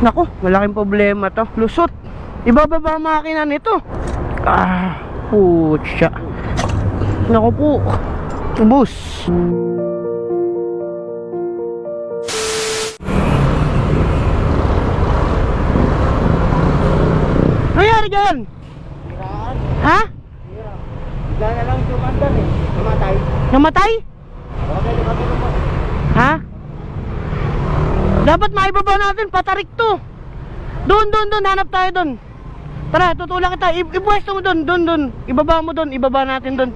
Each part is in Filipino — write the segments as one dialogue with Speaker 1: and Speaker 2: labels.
Speaker 1: Naku, malaking problema to. Lusot. Ibababa ang makina nito. Putya. Naku po. Ubus. Nangyari dyan? Ha?
Speaker 2: Bigla na lang tumandan eh. Namatay.
Speaker 1: Namatay?
Speaker 2: Okay, namatay po.
Speaker 1: Ha? Dapat maibaba natin, patarik to. Doon, hanap tayo doon. Tara, tutulak kita. Ibuwesto mo doon. Ibaba mo doon, ibaba natin doon.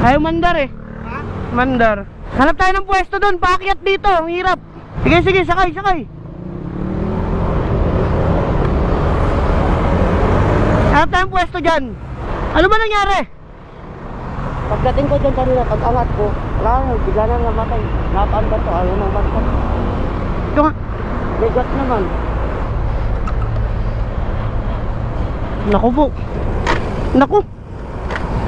Speaker 1: Ayaw mandar eh.
Speaker 2: Ha?
Speaker 1: Mandar. Hanap tayo ng pwesto doon, paakyat dito, ang hirap. Sige, sakay. Hanap tayo ng pwesto dyan. Ano ba nangyari?
Speaker 2: Pagdating ko dyan kanina, pag-angat ko, wala na, bigla na namatay. Napaan ba ito? Ayaw nang bantay.
Speaker 1: Ito nga.
Speaker 2: Bigat naman.
Speaker 1: Naku po.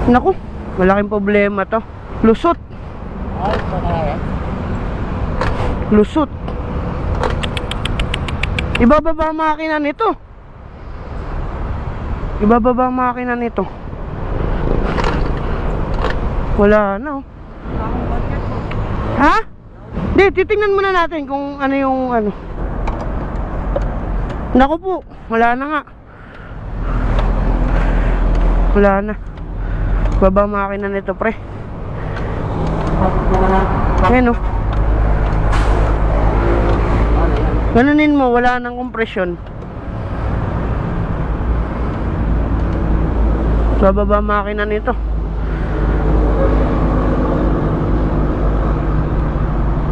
Speaker 1: Naku. Malaking problema to. Lusot.
Speaker 2: Ay, panaya.
Speaker 1: Lusot. Ibababa ang makina nito. Wala na oh. Ha? Di, titingnan muna natin kung ano yung ano. Naku po, wala na nga. Wala na. Baba makina nito pre. Ayan oh. Ganunin mo, wala nang kompresyon. Bababa makina nito.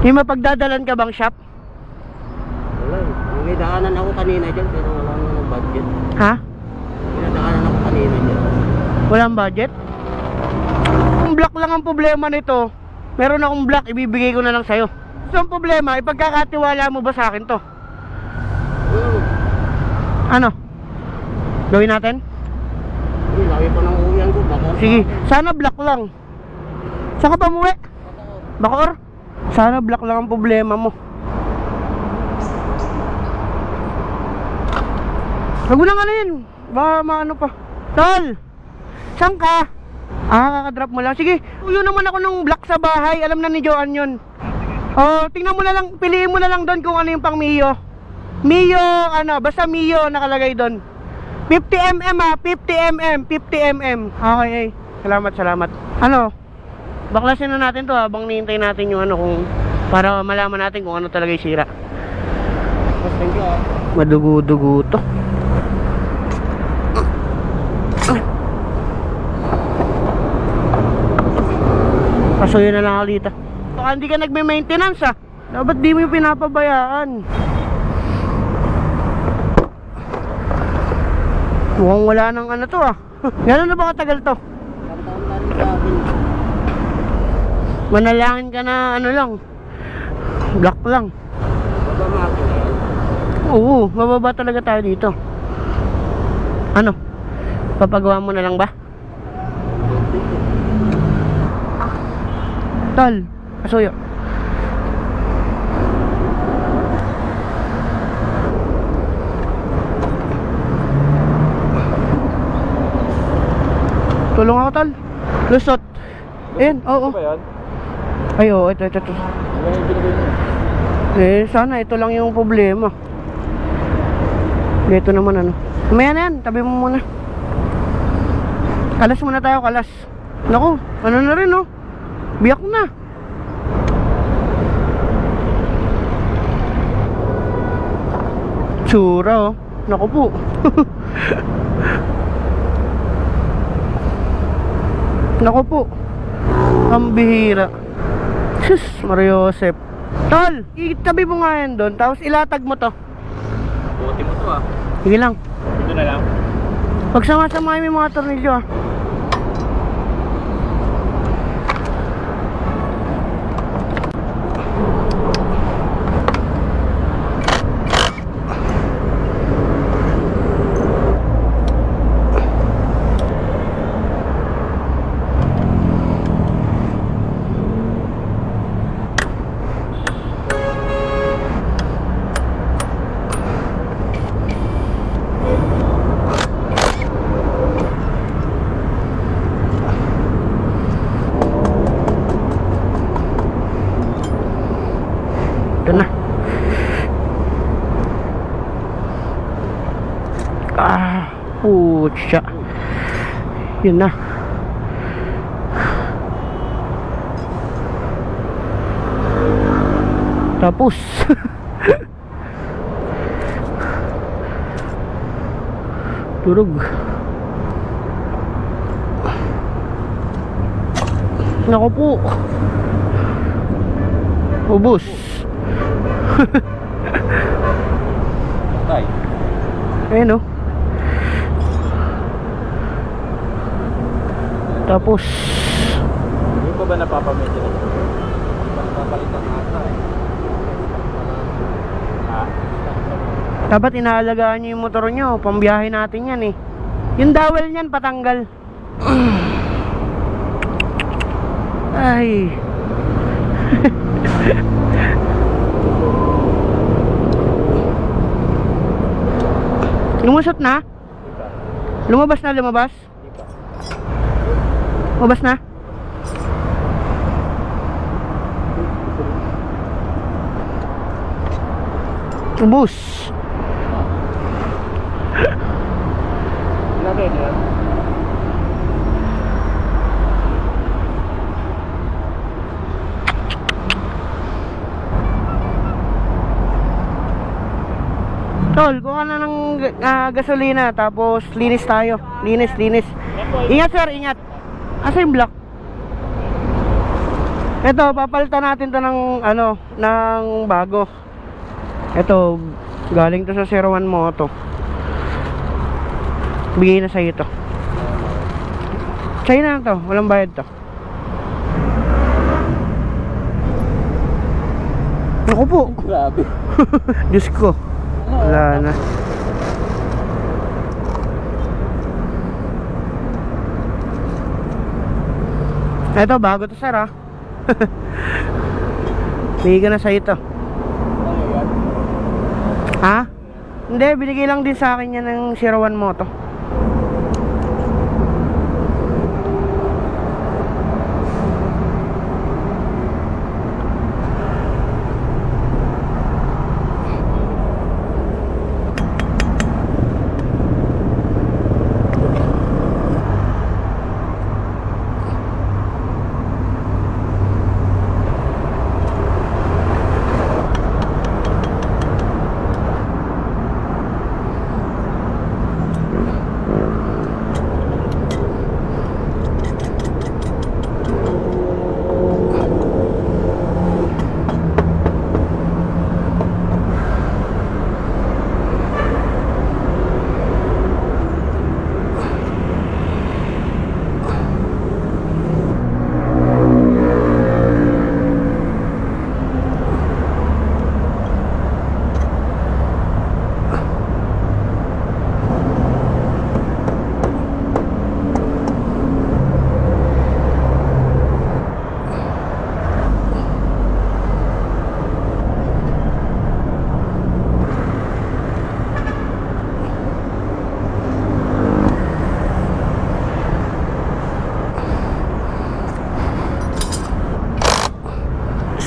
Speaker 1: Yung mapagdadalan ka bang shop?
Speaker 2: Wala eh. May daanan ako kanina dyan, pero wala naman budget.
Speaker 1: Ha?
Speaker 2: May daanan ako kanina dyan.
Speaker 1: Walang budget? Kung block lang ang problema nito, meron akong block, ibibigay ko na lang sa'yo. So ang problema, ipagkakatiwala mo ba sa akin to? Ano? Gawin natin?
Speaker 2: Uy, laki pa ng uwian ko.
Speaker 1: Sige, sana block lang. Saan ka pa umuwi? Bacoor? Sana block lang ang problema mo. Huwag mo nang ano yun. Baka maano pa. Tol! Saan ka? Kakadrop mo lang. Sige, uyo naman ako ng block sa bahay. Alam na ni Joan yun. Tingnan mo na lang. Piliin mo na lang doon kung ano yung pang Mio. Mio, basta Mio nakalagay doon. 50mm ha, 50mm. Okay, salamat. Ano? Baklasin na natin to habang nihintay natin yung ano kung para malaman natin kung ano talaga yung sira.
Speaker 2: Thank you.
Speaker 1: Madugo-dugo to. Pasuyo na lang ako dito. Baka hindi ka nagme-maintenance ah. Dapat di mo yung pinapabayaan. Mukhang wala nang ano to ah. Gano'n na ba katagal to? Manalangin ka na ano lang. Block lang. Oo, mababa talaga tayo dito. Ano? Papagawa mo na lang ba? Tol, kasuyo. Tulong ako tol. Lusot. Ayan, oo. Ay, oo, ito. Sana ito lang yung problema. Ito naman ano. Mamaya na yan, tabi mo muna. Kalas muna tayo, kalas. Naku, ano na rin oh. Biyak na. Tsura oh. Naku po. Naku po. Ang bihira. Sus, Mario Joseph. Tol, itabi mo nga yan doon. Tapos ilatag mo to.
Speaker 2: Buti mo to ah.
Speaker 1: Sige lang.
Speaker 2: Ito na lang.
Speaker 1: Pagsama-samahin mo yung mga tornilyo ah. Pucha. Yun na. Tapos turog. Nako po. Ubus.
Speaker 2: Tay.
Speaker 1: Ayun o. Tapos
Speaker 2: Yung ko ba napapamedyo? Napapalitan ata eh.
Speaker 1: dapat inaalagaan nyo yung motor nyo. Pambiyahe natin yan eh. Yung dowel nyan patanggal. Ay. Lumusot na? Lumabas na, lumabas? Lumabas na? Ubus.
Speaker 2: Lagay na yan.
Speaker 1: Tol, kuha na ng gasolina. Tapos linis tayo. Linis, linis. Ingat sir, ingat. Asa yung block? Ito, papalitan natin to ng ano, ng bago. Ito, galing to sa 01 Moto. Bigay na sa'yo to. Sa'yo na lang to, walang bayad to. Naku po.
Speaker 2: Grabe.
Speaker 1: Diyos ko. Wala na. Ito, bago to sir, ha. Bigay ka na sa'yo to.
Speaker 2: Ano yan?
Speaker 1: Ha? Hindi, binigay lang din sa akin yan ng 01 Moto.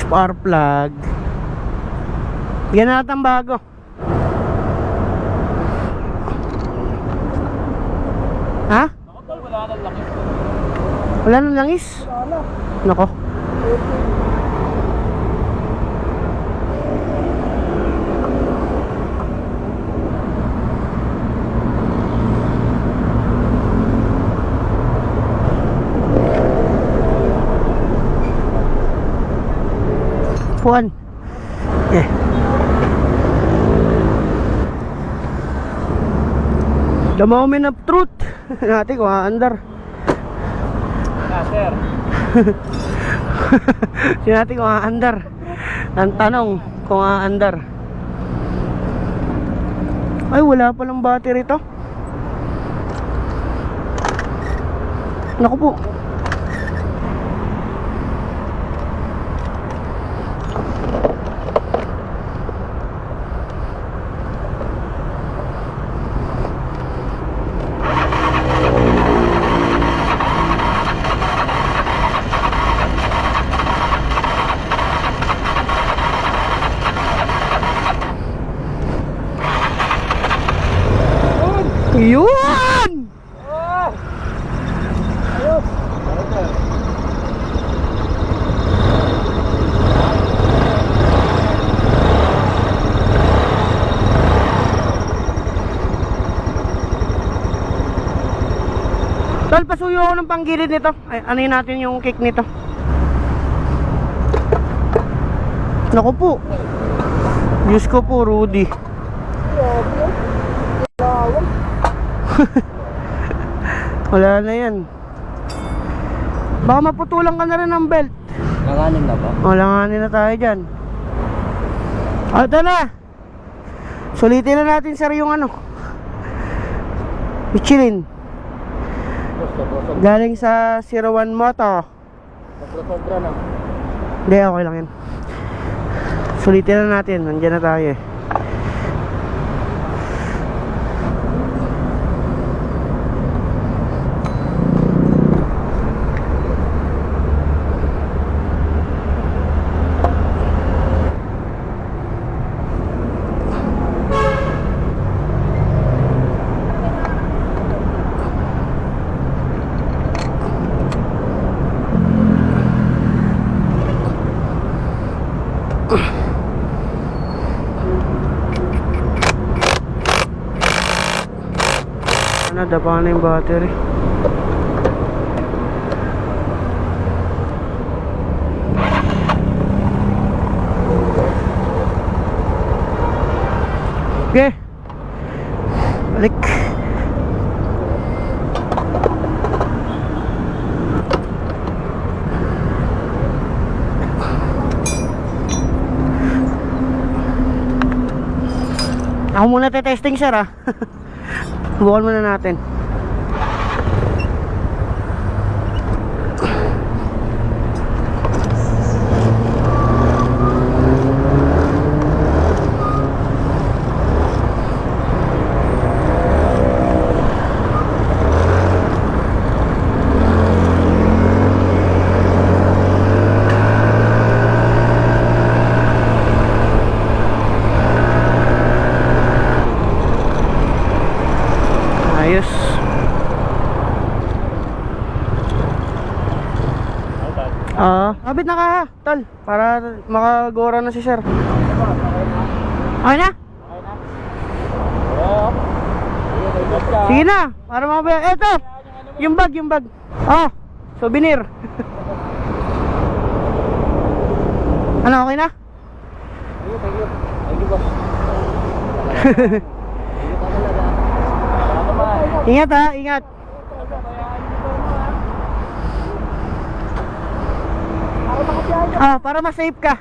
Speaker 1: Spark plug. Yan natin bago. Ha?
Speaker 2: Nakapal, wala nang langis.
Speaker 1: Wala nang langis?
Speaker 2: Wala.
Speaker 1: Nako. Puan. The moment of truth. Natin kung aandar.
Speaker 2: Sir.
Speaker 1: Sinati kung aandar. Ang tanong kung aandar. Ay, wala palang battery to. Naku po. Yun! Tol, pasuyo ako ng panggilid nito. Ay, anuhin natin yung kick nito. Naku po. Diyos ko po, Rudy. Wala na yan. Baka maputulan ka na rin ng belt.
Speaker 2: Nanganin na ba?
Speaker 1: Langanin na tayo dyan. Ito na. Sulitin na natin sir yung ano, Michelin. Galing sa 01 Moto.
Speaker 2: Sobra na.
Speaker 1: Hindi, okay lang yan. Sulitin na natin. Nandiyan na tayo eh. Nadapa na yung battery. Okay. Balik. Ako muna testing sir ah. Bukan muna natin. Ayos. Abit na ka ha, tol, para makagora na si sir. Okay na? Sige na, para makabaya. Eto, yung bag. Oh, souvenir. Ano, okay na?
Speaker 2: Thank you, boss.
Speaker 1: Ingat ha, ingat. Para ma-safe ka.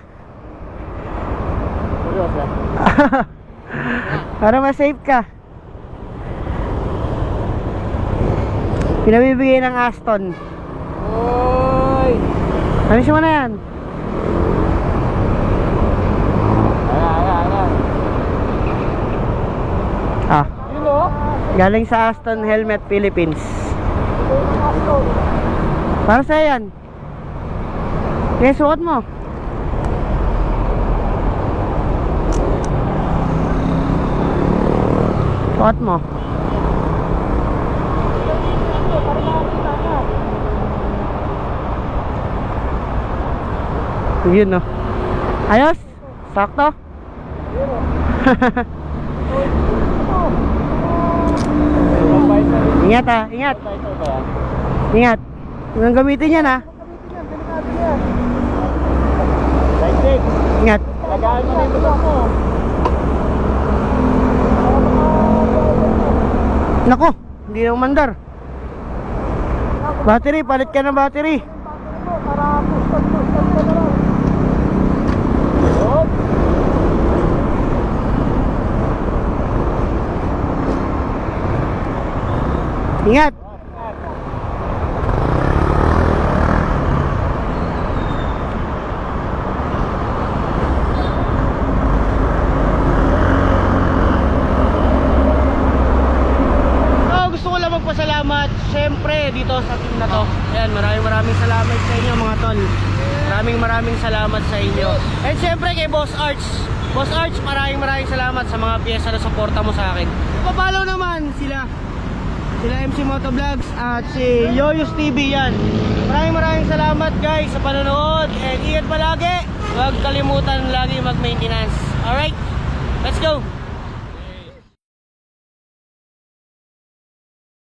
Speaker 1: Para ma-safe ka. Pinabibigay ng Aston.
Speaker 2: Oy!
Speaker 1: Alisin mo na yan.
Speaker 2: Yun o?
Speaker 1: Galing sa Aston Helmet Philippines. Para sa'yo yan. Okay, suot mo. Suot mo. Yun no. Ayos? Sakto? Ingat ha, ingat. Ingat. Huwag gamitin yan ha. Ingat.
Speaker 2: Lagaan mo na yung motor mo.
Speaker 1: Nako, hindi na umandar. Battery, palit ka ng battery. Ingat. Gusto ko lang magpasalamat syempre dito sa team na to. Ayan, maraming salamat sa inyo mga tol. Maraming salamat sa inyo. And syempre kay Boss Arch. Boss Arch, maraming salamat sa mga piyesa na suporta mo sa akin. Papalo naman sila MC Moto Vlogs at si Yoyos TV yan. Maraming salamat guys sa panonood. And ingat palagi. Huwag kalimutan lagi mag-maintenance. Alright, let's go.